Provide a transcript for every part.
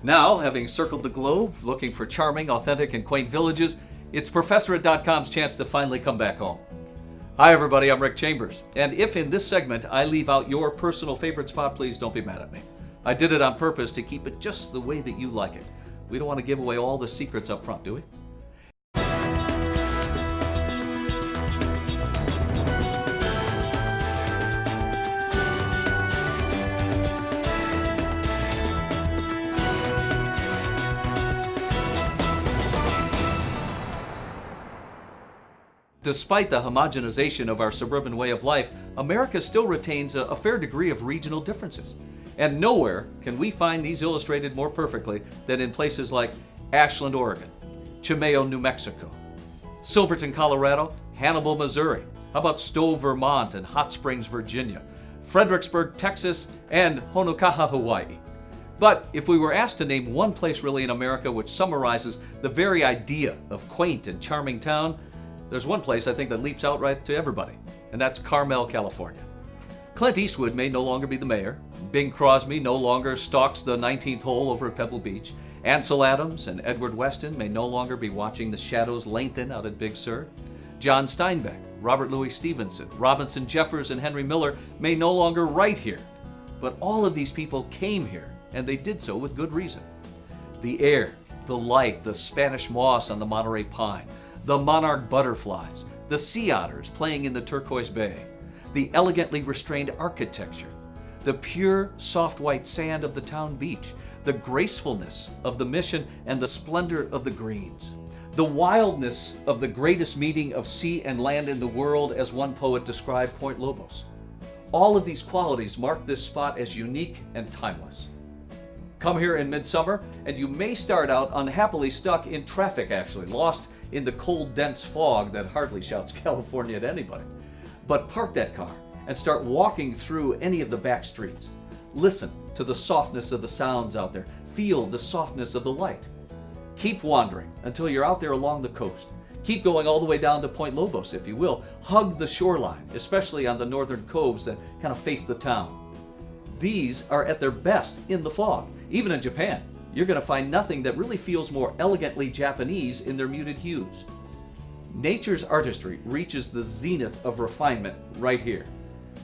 Now, having circled the globe, looking for charming, authentic, and quaint villages, it's Professorate.com's chance to finally come back home. Hi everybody, I'm Rick Chambers, and if in this segment I leave out your personal favorite spot, please don't be mad at me. I did it on purpose to keep it just the way that you like it. We don't want to give away all the secrets up front, do we? Despite the homogenization of our suburban way of life, America still retains a fair degree of regional differences. And nowhere can we find these illustrated more perfectly than in places like Ashland, Oregon, Chimeo, New Mexico, Silverton, Colorado, Hannibal, Missouri, how about Stowe, Vermont, and Hot Springs, Virginia, Fredericksburg, Texas, and Honokaha, Hawaii. But if we were asked to name one place really in America which summarizes the very idea of quaint and charming town, there's one place I think that leaps out right to everybody, and that's Carmel, California. Clint Eastwood may no longer be the mayor. Bing Crosby no longer stalks the 19th hole over at Pebble Beach. Ansel Adams and Edward Weston may no longer be watching the shadows lengthen out at Big Sur. John Steinbeck, Robert Louis Stevenson, Robinson Jeffers, and Henry Miller may no longer write here. But all of these people came here, and they did so with good reason. The air, the light, the Spanish moss on the Monterey pine, the monarch butterflies, the sea otters playing in the turquoise bay, the elegantly restrained architecture, the pure, soft white sand of the town beach, the gracefulness of the mission and the splendor of the greens, the wildness of the greatest meeting of sea and land in the world, as one poet described Point Lobos. All of these qualities mark this spot as unique and timeless. Come here in midsummer, and you may start out unhappily stuck in traffic, actually, lost in the cold, dense fog that hardly shouts California at anybody. But park that car and start walking through any of the back streets. Listen to the softness of the sounds out there. Feel the softness of the light. Keep wandering until you're out there along the coast. Keep going all the way down to Point Lobos, if you will. Hug the shoreline, especially on the northern coves that kind of face the town. These are at their best in the fog. Even in Japan, you're going to find nothing that really feels more elegantly Japanese in their muted hues. Nature's artistry reaches the zenith of refinement right here.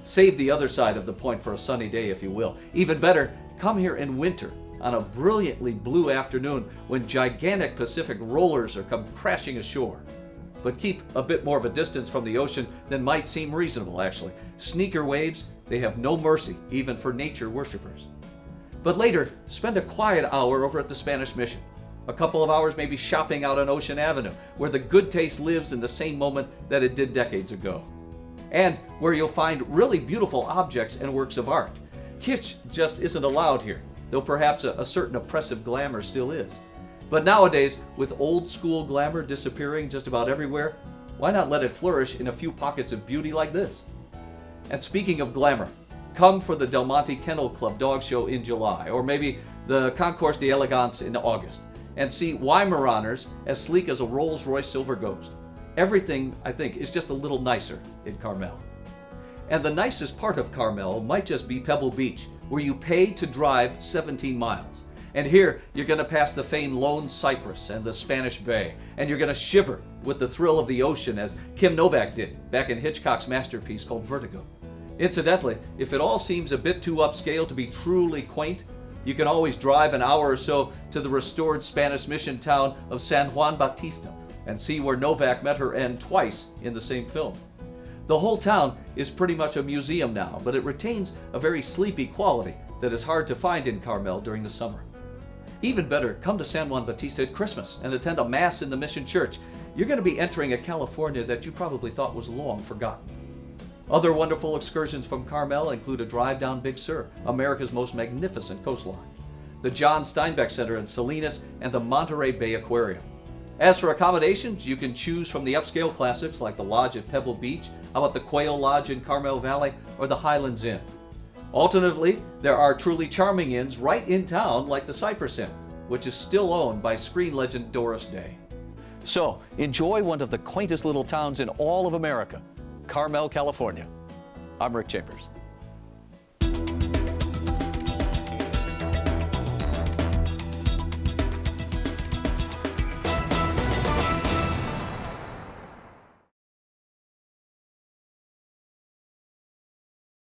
Save the other side of the point for a sunny day, if you will. Even better, come here in winter on a brilliantly blue afternoon when gigantic Pacific rollers are come crashing ashore. But keep a bit more of a distance from the ocean than might seem reasonable, actually. Sneaker waves, they have no mercy, even for nature worshipers. But later, spend a quiet hour over at the Spanish Mission. A couple of hours maybe shopping out on Ocean Avenue, where the good taste lives in the same moment that it did decades ago. And where you'll find really beautiful objects and works of art. Kitsch just isn't allowed here, though perhaps a certain oppressive glamour still is. But nowadays, with old school glamour disappearing just about everywhere, why not let it flourish in a few pockets of beauty like this? And speaking of glamour, come for the Del Monte Kennel Club dog show in July, or maybe the Concours d'Elegance in August, and see Weimaraners as sleek as a Rolls-Royce Silver Ghost. Everything, I think, is just a little nicer in Carmel. And the nicest part of Carmel might just be Pebble Beach, where you pay to drive 17 miles. And here, you're going to pass the famed Lone Cypress and the Spanish Bay, and you're going to shiver with the thrill of the ocean as Kim Novak did back in Hitchcock's masterpiece called Vertigo. Incidentally, if it all seems a bit too upscale to be truly quaint, you can always drive an hour or so to the restored Spanish mission town of San Juan Bautista and see where Novak met her end twice in the same film. The whole town is pretty much a museum now, but it retains a very sleepy quality that is hard to find in Carmel during the summer. Even better, come to San Juan Bautista at Christmas and attend a mass in the Mission Church. You're going to be entering a California that you probably thought was long forgotten. Other wonderful excursions from Carmel include a drive down Big Sur, America's most magnificent coastline, the John Steinbeck Center in Salinas, and the Monterey Bay Aquarium. As for accommodations, you can choose from the upscale classics like the Lodge at Pebble Beach, how about the Quail Lodge in Carmel Valley, or the Highlands Inn. Alternatively, there are truly charming inns right in town like the Cypress Inn, which is still owned by screen legend Doris Day. So, enjoy one of the quaintest little towns in all of America, Carmel, California. I'm Rick Chambers.